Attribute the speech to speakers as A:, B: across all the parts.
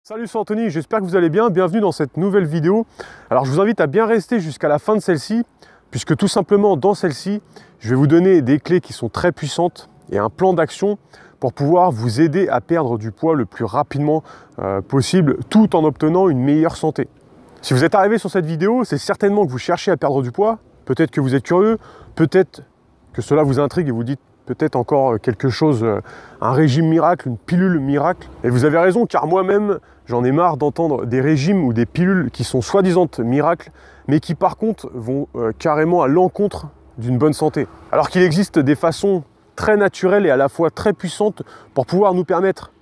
A: Salut, c'est Anthony, j'espère que vous allez bien, bienvenue dans cette nouvelle vidéo. Alors je vous invite à bien rester jusqu'à la fin de celle-ci, puisque tout simplement dans celle-ci, je vais vous donner des clés qui sont très puissantes et un plan d'action pour pouvoir vous aider à perdre du poids le plus rapidement possible, tout en obtenant une meilleure santé. Si vous êtes arrivé sur cette vidéo, c'est certainement que vous cherchez à perdre du poids, peut-être que vous êtes curieux, peut-être que cela vous intrigue et vous dites peut-être encore quelque chose, un régime miracle, une pilule miracle. Et vous avez raison, car moi-même, j'en ai marre d'entendre des régimes ou des pilules qui sont soi-disant miracles, mais qui par contre vont carrément à l'encontre d'une bonne santé. Alors qu'il existe des façons très naturelles et à la fois très puissantes pour pouvoir nous permettre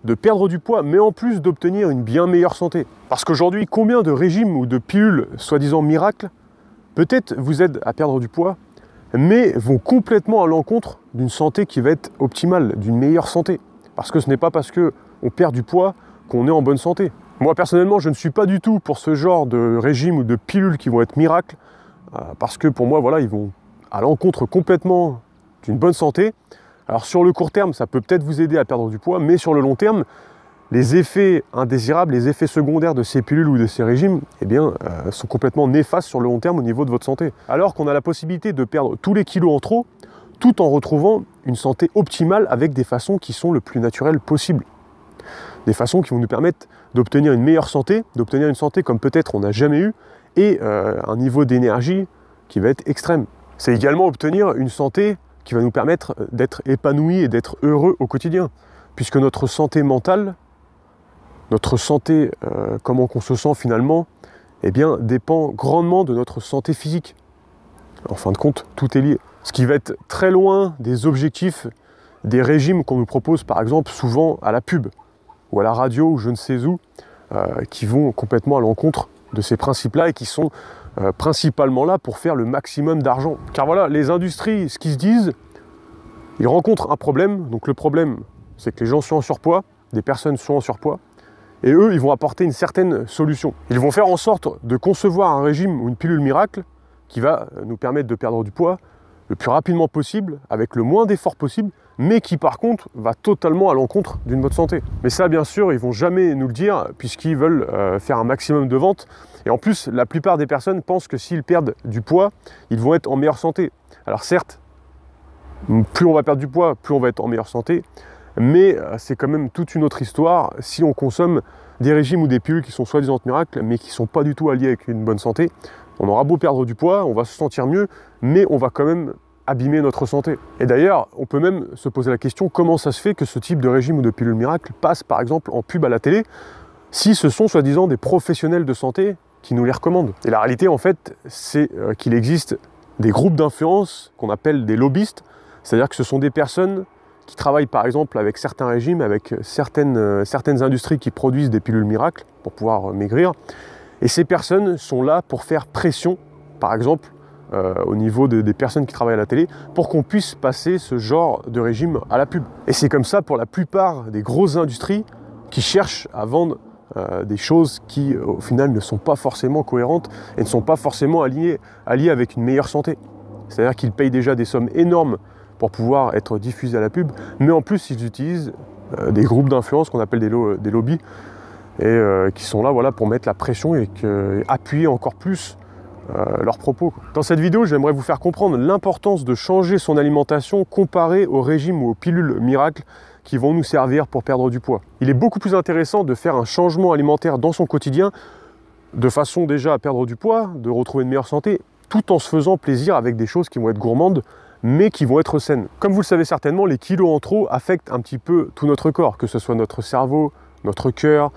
A: de perdre du poids, mais en plus d'obtenir une bien meilleure santé. Parce qu'aujourd'hui, combien de régimes ou de pilules soi-disant miracles peut-être vous aident à perdre du poids, mais vont complètement à l'encontre d'une santé qui va être optimale, d'une meilleure santé. Parce que ce n'est pas parce qu'on perd du poids qu'on est en bonne santé. Moi personnellement, je ne suis pas du tout pour ce genre de régime ou de pilules qui vont être miracles, parce que pour moi, voilà, ils vont à l'encontre complètement d'une bonne santé. Alors sur le court terme, ça peut peut-être vous aider à perdre du poids, mais sur le long terme, les effets indésirables, les effets secondaires de ces pilules ou de ces régimes, eh bien, sont complètement néfastes sur le long terme au niveau de votre santé. Alors qu'on a la possibilité de perdre tous les kilos en trop, tout en retrouvant une santé optimale avec des façons qui sont le plus naturelles possible. Des façons qui vont nous permettre d'obtenir une meilleure santé, d'obtenir une santé comme peut-être on n'a jamais eu, et un niveau d'énergie qui va être extrême. C'est également obtenir une santé qui va nous permettre d'être épanoui et d'être heureux au quotidien, puisque notre santé mentale, notre santé, comment qu'on se sent finalement, eh bien, dépend grandement de notre santé physique. En fin de compte, tout est lié. Ce qui va être très loin des objectifs des régimes qu'on nous propose, par exemple, souvent à la pub, ou à la radio, ou je ne sais où, qui vont complètement à l'encontre de ces principes-là et qui sont principalement là pour faire le maximum d'argent. Car voilà, les industries, ce qu'ils se disent, ils rencontrent un problème. Donc le problème, c'est que les gens sont en surpoids, des personnes sont en surpoids, et eux, ils vont apporter une certaine solution. Ils vont faire en sorte de concevoir un régime ou une pilule miracle qui va nous permettre de perdre du poids le plus rapidement possible, avec le moins d'efforts possible, mais qui par contre va totalement à l'encontre d'une bonne santé. Mais ça, bien sûr, ils vont jamais nous le dire, puisqu'ils veulent faire un maximum de ventes. Et en plus, la plupart des personnes pensent que s'ils perdent du poids, ils vont être en meilleure santé. Alors certes, plus on va perdre du poids, plus on va être en meilleure santé, mais c'est quand même toute une autre histoire si on consomme des régimes ou des pilules qui sont soi-disant miracles, mais qui ne sont pas du tout alliés avec une bonne santé. On aura beau perdre du poids, on va se sentir mieux, mais on va quand même abîmer notre santé. Et d'ailleurs, on peut même se poser la question, comment ça se fait que ce type de régime ou de pilule miracle passe par exemple en pub à la télé, si ce sont soi-disant des professionnels de santé qui nous les recommandent. Et la réalité, en fait, c'est qu'il existe des groupes d'influence qu'on appelle des lobbyistes, c'est-à-dire que ce sont des personnes qui travaillent par exemple avec certains régimes, avec certaines industries qui produisent des pilules miracles pour pouvoir maigrir. Et ces personnes sont là pour faire pression, par exemple, au niveau des personnes qui travaillent à la télé, pour qu'on puisse passer ce genre de régime à la pub. Et c'est comme ça pour la plupart des grosses industries qui cherchent à vendre des choses qui, au final, ne sont pas forcément cohérentes et ne sont pas forcément alliées avec une meilleure santé. C'est-à-dire qu'ils payent déjà des sommes énormes pour pouvoir être diffusés à la pub, mais en plus ils utilisent des groupes d'influence qu'on appelle des lobbies, et qui sont là voilà, pour mettre la pression et appuyer encore plus leurs propos. Dans cette vidéo, j'aimerais vous faire comprendre l'importance de changer son alimentation comparée aux régimes ou aux pilules miracles qui vont nous servir pour perdre du poids. Il est beaucoup plus intéressant de faire un changement alimentaire dans son quotidien, de façon déjà à perdre du poids, de retrouver une meilleure santé, tout en se faisant plaisir avec des choses qui vont être gourmandes, mais qui vont être saines. Comme vous le savez certainement, les kilos en trop affectent un petit peu tout notre corps, que ce soit notre cerveau, notre cœur,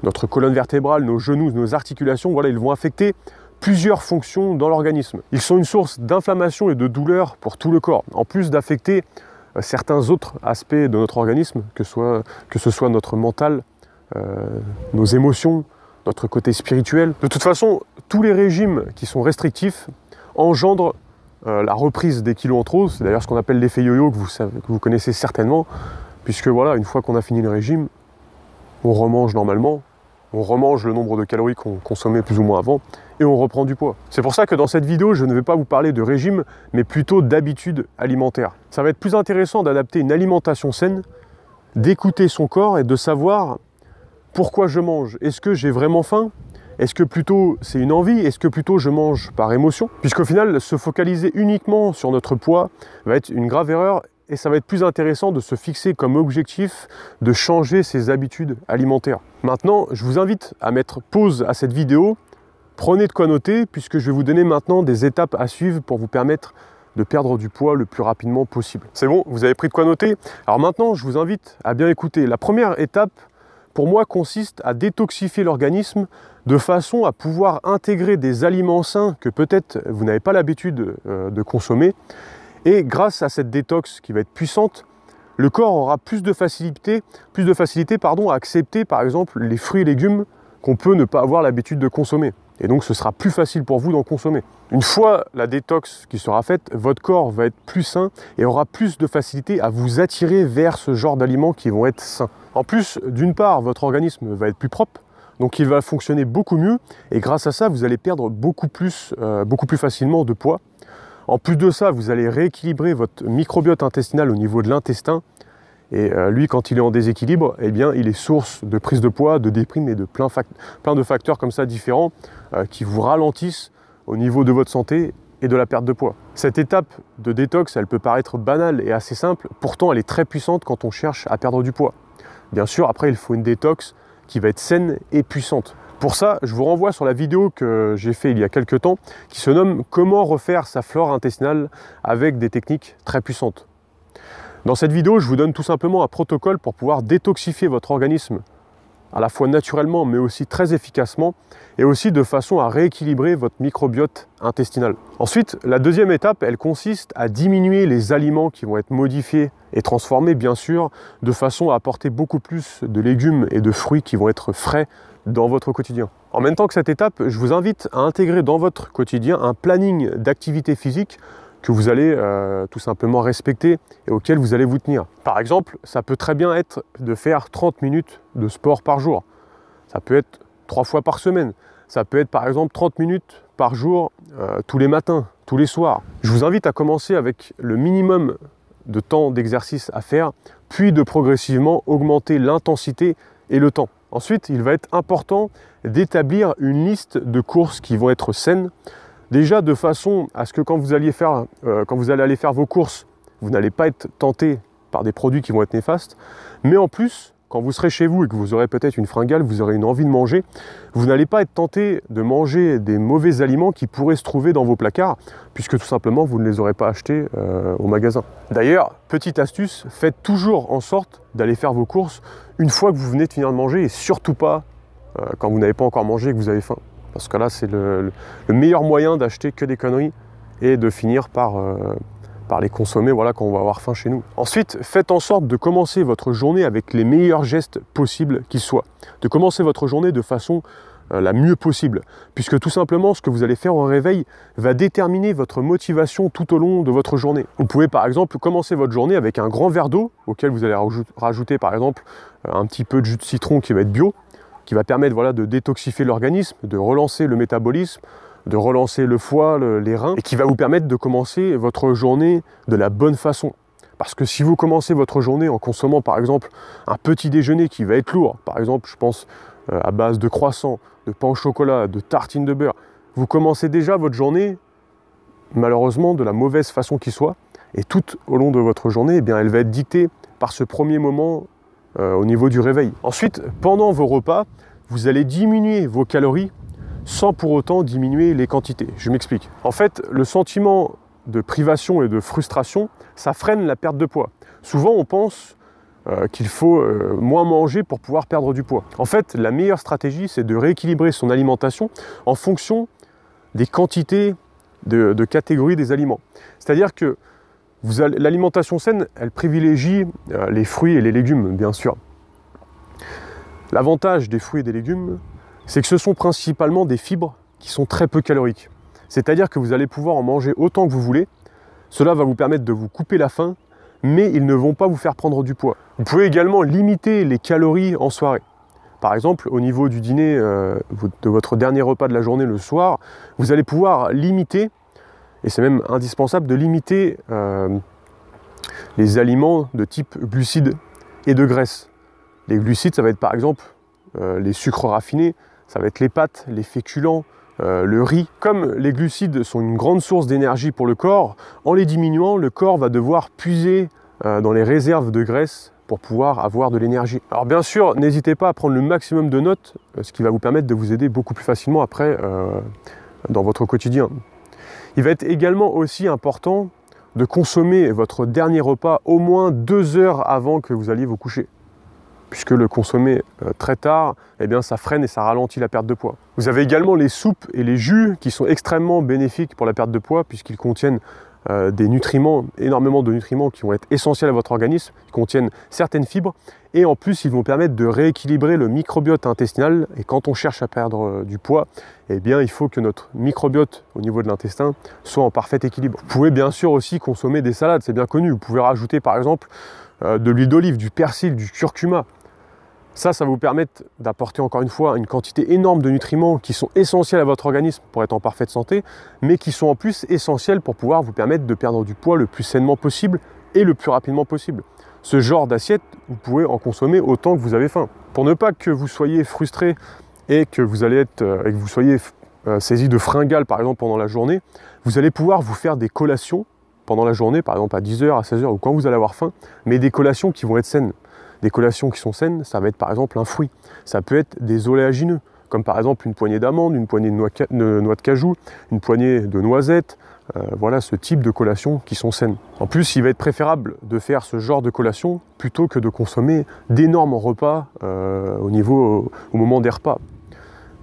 A: notre colonne vertébrale, nos genoux, nos articulations, voilà, ils vont affecter plusieurs fonctions dans l'organisme. Ils sont une source d'inflammation et de douleur pour tout le corps, en plus d'affecter certains autres aspects de notre organisme, que ce soit notre mental, nos émotions, notre côté spirituel. De toute façon, tous les régimes qui sont restrictifs engendrent la reprise des kilos en trop. C'est d'ailleurs ce qu'on appelle l'effet yo-yo que vous connaissez certainement, puisque voilà, une fois qu'on a fini le régime, on remange normalement, on remange le nombre de calories qu'on consommait plus ou moins avant, et on reprend du poids. C'est pour ça que dans cette vidéo, je ne vais pas vous parler de régime, mais plutôt d'habitudes alimentaires. Ça va être plus intéressant d'adapter une alimentation saine, d'écouter son corps et de savoir pourquoi je mange. Est-ce que j'ai vraiment faim? Est-ce que plutôt c'est une envie? Est-ce que plutôt je mange par émotion? Puisqu'au final, se focaliser uniquement sur notre poids va être une grave erreur et ça va être plus intéressant de se fixer comme objectif de changer ses habitudes alimentaires. Maintenant, je vous invite à mettre pause à cette vidéo. Prenez de quoi noter puisque je vais vous donner maintenant des étapes à suivre pour vous permettre de perdre du poids le plus rapidement possible. C'est bon, vous avez pris de quoi noter? Alors maintenant, je vous invite à bien écouter. La première étape, pour moi, consiste à détoxifier l'organisme de façon à pouvoir intégrer des aliments sains que peut-être vous n'avez pas l'habitude de consommer. Et grâce à cette détox qui va être puissante, le corps aura plus de facilité à accepter par exemple les fruits et légumes qu'on peut ne pas avoir l'habitude de consommer. Et donc ce sera plus facile pour vous d'en consommer. Une fois la détox qui sera faite, votre corps va être plus sain et aura plus de facilité à vous attirer vers ce genre d'aliments qui vont être sains. En plus, d'une part, votre organisme va être plus propre, donc il va fonctionner beaucoup mieux et grâce à ça, vous allez perdre beaucoup plus facilement de poids. En plus de ça, vous allez rééquilibrer votre microbiote intestinal au niveau de l'intestin. Et lui, quand il est en déséquilibre, eh bien, il est source de prise de poids, de déprime et de plein de facteurs comme ça différents qui vous ralentissent au niveau de votre santé et de la perte de poids. Cette étape de détox, elle peut paraître banale et assez simple, pourtant elle est très puissante quand on cherche à perdre du poids. Bien sûr, après, il faut une détox qui va être saine et puissante. Pour ça, je vous renvoie sur la vidéo que j'ai fait il y a quelques temps qui se nomme « Comment refaire sa flore intestinale avec des techniques très puissantes ». Dans cette vidéo, je vous donne tout simplement un protocole pour pouvoir détoxifier votre organisme à la fois naturellement mais aussi très efficacement et aussi de façon à rééquilibrer votre microbiote intestinal. Ensuite, la deuxième étape, elle consiste à diminuer les aliments qui vont être modifiés et transformés bien sûr de façon à apporter beaucoup plus de légumes et de fruits qui vont être frais dans votre quotidien. En même temps que cette étape, je vous invite à intégrer dans votre quotidien un planning d'activité physique que vous allez tout simplement respecter et auquel vous allez vous tenir. Par exemple, ça peut très bien être de faire 30 minutes de sport par jour. Ça peut être 3 fois par semaine. Ça peut être par exemple 30 minutes par jour, tous les matins, tous les soirs. Je vous invite à commencer avec le minimum de temps d'exercice à faire, puis de progressivement augmenter l'intensité et le temps. Ensuite, il va être important d'établir une liste de courses qui vont être saines. Déjà de façon à ce que quand vous allez aller faire vos courses, vous n'allez pas être tenté par des produits qui vont être néfastes. Mais en plus, quand vous serez chez vous et que vous aurez peut-être une fringale, vous aurez une envie de manger, vous n'allez pas être tenté de manger des mauvais aliments qui pourraient se trouver dans vos placards, puisque tout simplement vous ne les aurez pas achetés au magasin. D'ailleurs, petite astuce, faites toujours en sorte d'aller faire vos courses une fois que vous venez de finir de manger et surtout pas quand vous n'avez pas encore mangé et que vous avez faim. Parce que là, c'est le meilleur moyen d'acheter que des conneries et de finir par les consommer voilà, quand on va avoir faim chez nous. Ensuite, faites en sorte de commencer votre journée avec les meilleurs gestes possibles qu'ils soient. De commencer votre journée de façon la mieux possible. Puisque tout simplement, ce que vous allez faire au réveil va déterminer votre motivation tout au long de votre journée. Vous pouvez par exemple commencer votre journée avec un grand verre d'eau auquel vous allez rajouter par exemple un petit peu de jus de citron qui va être bio, qui va permettre voilà, de détoxifier l'organisme, de relancer le métabolisme, de relancer le foie, les reins, et qui va vous permettre de commencer votre journée de la bonne façon. Parce que si vous commencez votre journée en consommant par exemple un petit déjeuner qui va être lourd, par exemple je pense à base de croissants, de pain au chocolat, de tartines de beurre, vous commencez déjà votre journée malheureusement de la mauvaise façon qui soit, et tout au long de votre journée, eh bien, elle va être dictée par ce premier moment au niveau du réveil. Ensuite, pendant vos repas, vous allez diminuer vos calories sans pour autant diminuer les quantités. Je m'explique. En fait, le sentiment de privation et de frustration, ça freine la perte de poids. Souvent, on pense qu'il faut moins manger pour pouvoir perdre du poids. En fait, la meilleure stratégie, c'est de rééquilibrer son alimentation en fonction des quantités de catégories des aliments. C'est-à-dire que l'alimentation saine, elle privilégie les fruits et les légumes, bien sûr. L'avantage des fruits et des légumes, c'est que ce sont principalement des fibres qui sont très peu caloriques. C'est-à-dire que vous allez pouvoir en manger autant que vous voulez. Cela va vous permettre de vous couper la faim, mais ils ne vont pas vous faire prendre du poids. Vous pouvez également limiter les calories en soirée. Par exemple, au niveau du dîner, de votre dernier repas de la journée le soir, vous allez pouvoir limiter, et c'est même indispensable de limiter les aliments de type glucides et de graisse. Les glucides, ça va être par exemple les sucres raffinés, ça va être les pâtes, les féculents, le riz. Comme les glucides sont une grande source d'énergie pour le corps, en les diminuant, le corps va devoir puiser dans les réserves de graisse pour pouvoir avoir de l'énergie. Alors bien sûr, n'hésitez pas à prendre le maximum de notes, ce qui va vous permettre de vous aider beaucoup plus facilement après dans votre quotidien. Il va être également aussi important de consommer votre dernier repas au moins 2 heures avant que vous alliez vous coucher. Puisque le consommer très tard, eh bien, ça freine et ça ralentit la perte de poids. Vous avez également les soupes et les jus qui sont extrêmement bénéfiques pour la perte de poids puisqu'ils contiennent des nutriments, énormément de nutriments qui vont être essentiels à votre organisme, qui contiennent certaines fibres et en plus ils vont permettre de rééquilibrer le microbiote intestinal. Et quand on cherche à perdre du poids, eh bien, il faut que notre microbiote au niveau de l'intestin soit en parfait équilibre. Vous pouvez bien sûr aussi consommer des salades, c'est bien connu. Vous pouvez rajouter par exemple de l'huile d'olive, du persil, du curcuma. Ça va vous permettre d'apporter encore une fois une quantité énorme de nutriments qui sont essentiels à votre organisme pour être en parfaite santé, mais qui sont en plus essentiels pour pouvoir vous permettre de perdre du poids le plus sainement possible et le plus rapidement possible. Ce genre d'assiette, vous pouvez en consommer autant que vous avez faim. Pour ne pas que vous soyez frustré et que vous soyez saisi de fringales par exemple pendant la journée, vous allez pouvoir vous faire des collations pendant la journée, par exemple à 10h, à 16h ou quand vous allez avoir faim, mais des collations qui vont être saines. Des collations qui sont saines, ça va être par exemple un fruit. Ça peut être des oléagineux, comme par exemple une poignée d'amandes, une poignée de noix de cajou, une poignée de noisettes. Voilà ce type de collations qui sont saines. En plus, il va être préférable de faire ce genre de collation plutôt que de consommer d'énormes repas au moment des repas.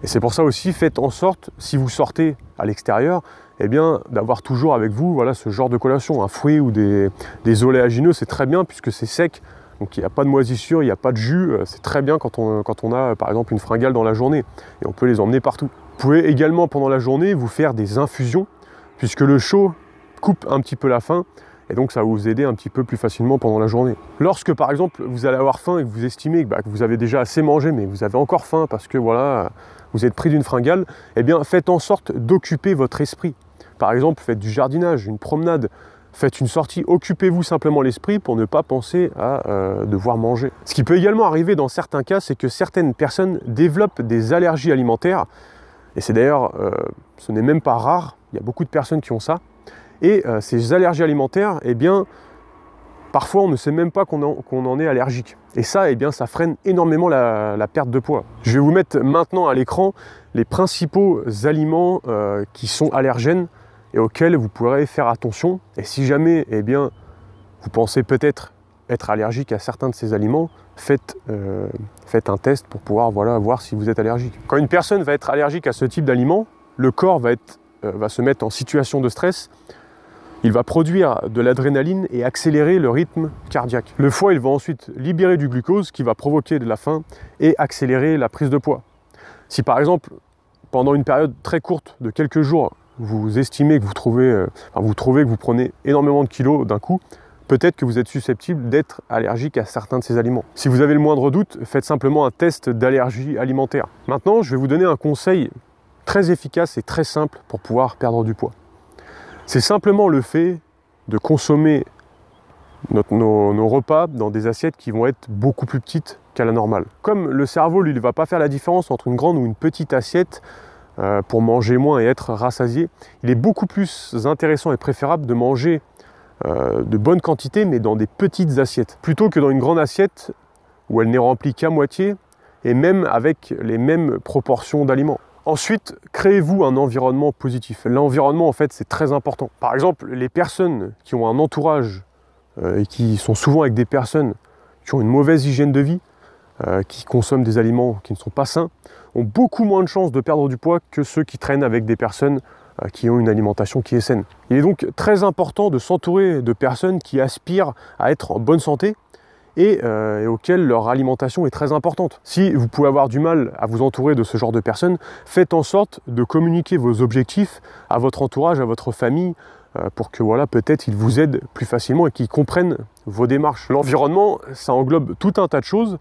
A: Et c'est pour ça aussi, faites en sorte, si vous sortez à l'extérieur, eh bien, d'avoir toujours avec vous voilà, ce genre de collation. Un fruit ou des oléagineux, c'est très bien puisque c'est sec. Donc il n'y a pas de moisissure, il n'y a pas de jus, c'est très bien quand on a par exemple une fringale dans la journée et on peut les emmener partout. Vous pouvez également pendant la journée vous faire des infusions puisque le chaud coupe un petit peu la faim et donc ça va vous aider un petit peu plus facilement pendant la journée. Lorsque par exemple vous allez avoir faim et que vous estimez que vous avez déjà assez mangé mais vous avez encore faim parce que voilà, vous êtes pris d'une fringale, eh bien faites en sorte d'occuper votre esprit. Par exemple faites du jardinage, une promenade, faites une sortie, occupez-vous simplement l'esprit pour ne pas penser à devoir manger. Ce qui peut également arriver dans certains cas, c'est que certaines personnes développent des allergies alimentaires. Et c'est d'ailleurs, ce n'est même pas rare, il y a beaucoup de personnes qui ont ça. Et ces allergies alimentaires, eh bien, parfois on ne sait même pas qu'on en est allergique. Et ça, eh bien, ça freine énormément la perte de poids. Je vais vous mettre maintenant à l'écran les principaux aliments qui sont allergènes et auxquels vous pourrez faire attention. Et si jamais eh bien, vous pensez peut-être être allergique à certains de ces aliments, faites un test pour pouvoir voir si vous êtes allergique. Quand une personne va être allergique à ce type d'aliment, le corps va se mettre en situation de stress, il va produire de l'adrénaline et accélérer le rythme cardiaque. Le foie il va ensuite libérer du glucose qui va provoquer de la faim et accélérer la prise de poids. Si par exemple, pendant une période très courte de quelques jours, vous estimez que vous trouvez que vous prenez énormément de kilos d'un coup, peut-être que vous êtes susceptible d'être allergique à certains de ces aliments. Si vous avez le moindre doute, faites simplement un test d'allergie alimentaire. Maintenant, je vais vous donner un conseil très efficace et très simple pour pouvoir perdre du poids. C'est simplement le fait de consommer nos repas dans des assiettes qui vont être beaucoup plus petites qu'à la normale. Comme le cerveau, lui, ne va pas faire la différence entre une grande ou une petite assiette, pour manger moins et être rassasié, il est beaucoup plus intéressant et préférable de manger de bonnes quantités mais dans des petites assiettes plutôt que dans une grande assiette où elle n'est remplie qu'à moitié et même avec les mêmes proportions d'aliments. Ensuite, créez-vous un environnement positif. L'environnement en fait c'est très important. Par exemple, les personnes qui ont un entourage et qui sont souvent avec des personnes qui ont une mauvaise hygiène de vie, qui consomment des aliments qui ne sont pas sains, ont beaucoup moins de chances de perdre du poids que ceux qui traînent avec des personnes qui ont une alimentation qui est saine. Il est donc très important de s'entourer de personnes qui aspirent à être en bonne santé et auxquelles leur alimentation est très importante. Si vous pouvez avoir du mal à vous entourer de ce genre de personnes, faites en sorte de communiquer vos objectifs à votre entourage, à votre famille, pour que peut-être ils vous aident plus facilement et qu'ils comprennent vos démarches. L'environnement, ça englobe tout un tas de choses.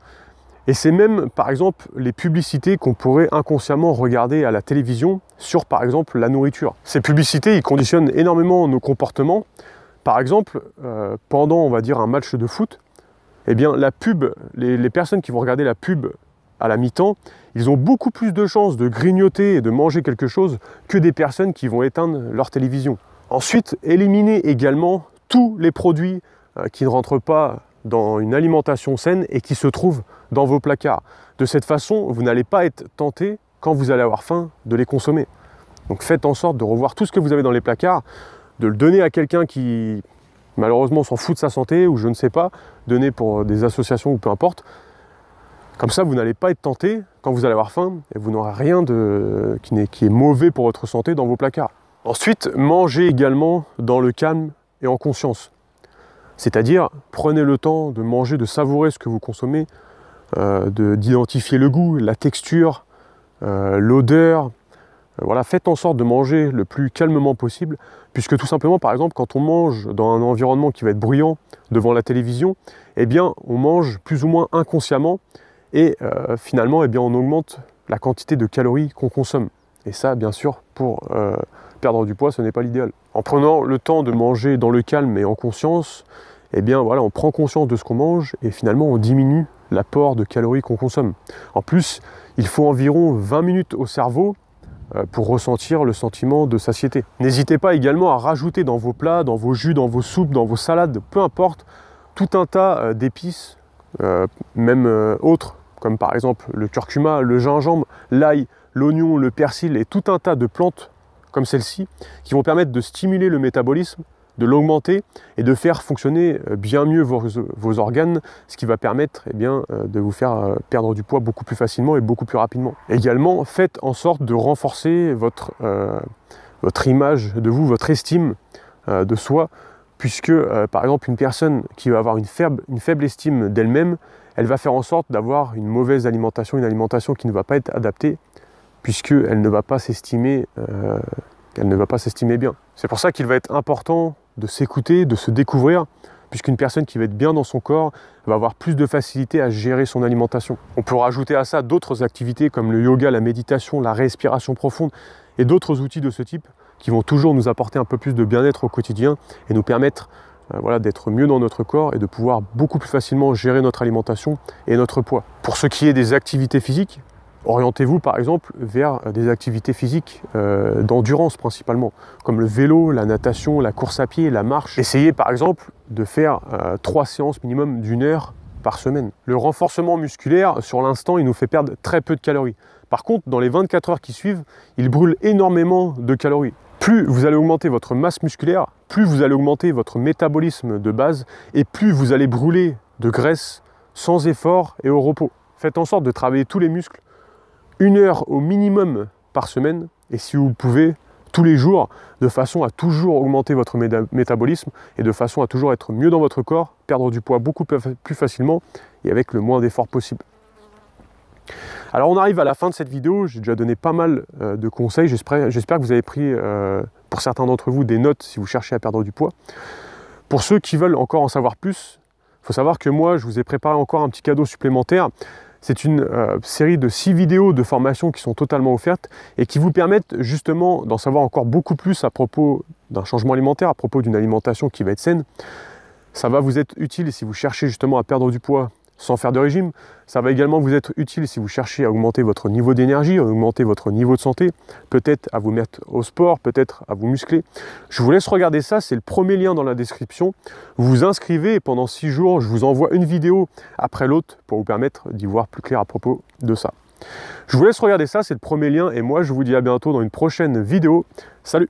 A: Et c'est même, par exemple, les publicités qu'on pourrait inconsciemment regarder à la télévision sur, par exemple, la nourriture. Ces publicités, ils conditionnent énormément nos comportements. Par exemple, pendant, on va dire, un match de foot, eh bien, la pub, les personnes qui vont regarder la pub à la mi-temps, ils ont beaucoup plus de chances de grignoter et de manger quelque chose que des personnes qui vont éteindre leur télévision. Ensuite, éliminez également tous les produits qui ne rentrent pas dans une alimentation saine et qui se trouvent dans vos placards. De cette façon, vous n'allez pas être tenté, quand vous allez avoir faim, de les consommer. Donc faites en sorte de revoir tout ce que vous avez dans les placards, de le donner à quelqu'un qui malheureusement s'en fout de sa santé, ou je ne sais pas, donner pour des associations ou peu importe. Comme ça, vous n'allez pas être tenté quand vous allez avoir faim et vous n'aurez rien qui est mauvais pour votre santé dans vos placards. Ensuite, mangez également dans le calme et en conscience. C'est-à-dire, prenez le temps de manger, de savourer ce que vous consommez, d'identifier le goût, la texture, l'odeur. Voilà, faites en sorte de manger le plus calmement possible, puisque tout simplement, par exemple, quand on mange dans un environnement qui va être bruyant devant la télévision, eh bien, on mange plus ou moins inconsciemment, et finalement, eh bien, on augmente la quantité de calories qu'on consomme. Et ça, bien sûr, pour perdre du poids, ce n'est pas l'idéal. En prenant le temps de manger dans le calme et en conscience, eh bien, voilà, on prend conscience de ce qu'on mange, et finalement, on diminue l'apport de calories qu'on consomme. En plus, il faut environ 20 minutes au cerveau pour ressentir le sentiment de satiété. N'hésitez pas également à rajouter dans vos plats, dans vos jus, dans vos soupes, dans vos salades, peu importe, tout un tas d'épices, même autres, comme par exemple le curcuma, le gingembre, l'ail, l'oignon, le persil et tout un tas de plantes comme celle-ci qui vont permettre de stimuler le métabolisme, de l'augmenter et de faire fonctionner bien mieux vos organes, ce qui va permettre eh bien, de vous faire perdre du poids beaucoup plus facilement et beaucoup plus rapidement. Également, faites en sorte de renforcer votre image de vous, votre estime de soi, puisque par exemple une personne qui va avoir une faible estime d'elle-même, elle va faire en sorte d'avoir une mauvaise alimentation, une alimentation qui ne va pas être adaptée, puisqu'elle ne va pas s'estimer bien. C'est pour ça qu'il va être important de s'écouter, de se découvrir, puisqu'une personne qui va être bien dans son corps va avoir plus de facilité à gérer son alimentation. On peut rajouter à ça d'autres activités comme le yoga, la méditation, la respiration profonde et d'autres outils de ce type qui vont toujours nous apporter un peu plus de bien-être au quotidien et nous permettre voilà, d'être mieux dans notre corps et de pouvoir beaucoup plus facilement gérer notre alimentation et notre poids. Pour ce qui est des activités physiques, orientez-vous par exemple vers des activités physiques d'endurance principalement, comme le vélo, la natation, la course à pied, la marche. Essayez par exemple de faire 3 séances minimum d'1 heure par semaine. Le renforcement musculaire, sur l'instant, il nous fait perdre très peu de calories. Par contre, dans les 24 heures qui suivent, il brûle énormément de calories. Plus vous allez augmenter votre masse musculaire, plus vous allez augmenter votre métabolisme de base et plus vous allez brûler de graisse sans effort et au repos. Faites en sorte de travailler tous les muscles 1 heure au minimum par semaine et si vous pouvez tous les jours, de façon à toujours augmenter votre métabolisme et de façon à toujours être mieux dans votre corps, perdre du poids beaucoup plus facilement et avec le moins d'efforts possible. Alors on arrive à la fin de cette vidéo, j'ai déjà donné pas mal de conseils, j'espère que vous avez pris pour certains d'entre vous des notes si vous cherchez à perdre du poids. Pour ceux qui veulent encore en savoir plus, il faut savoir que moi je vous ai préparé encore un petit cadeau supplémentaire. C'est une série de 6 vidéos de formation qui sont totalement offertes et qui vous permettent justement d'en savoir encore beaucoup plus à propos d'un changement alimentaire, à propos d'une alimentation qui va être saine. Ça va vous être utile si vous cherchez justement à perdre du poids sans faire de régime. Ça va également vous être utile si vous cherchez à augmenter votre niveau d'énergie, à augmenter votre niveau de santé, peut-être à vous mettre au sport, peut-être à vous muscler. Je vous laisse regarder ça, c'est le premier lien dans la description. Vous vous inscrivez et pendant 6 jours, je vous envoie une vidéo après l'autre pour vous permettre d'y voir plus clair à propos de ça. Je vous laisse regarder ça, c'est le premier lien et moi je vous dis à bientôt dans une prochaine vidéo. Salut!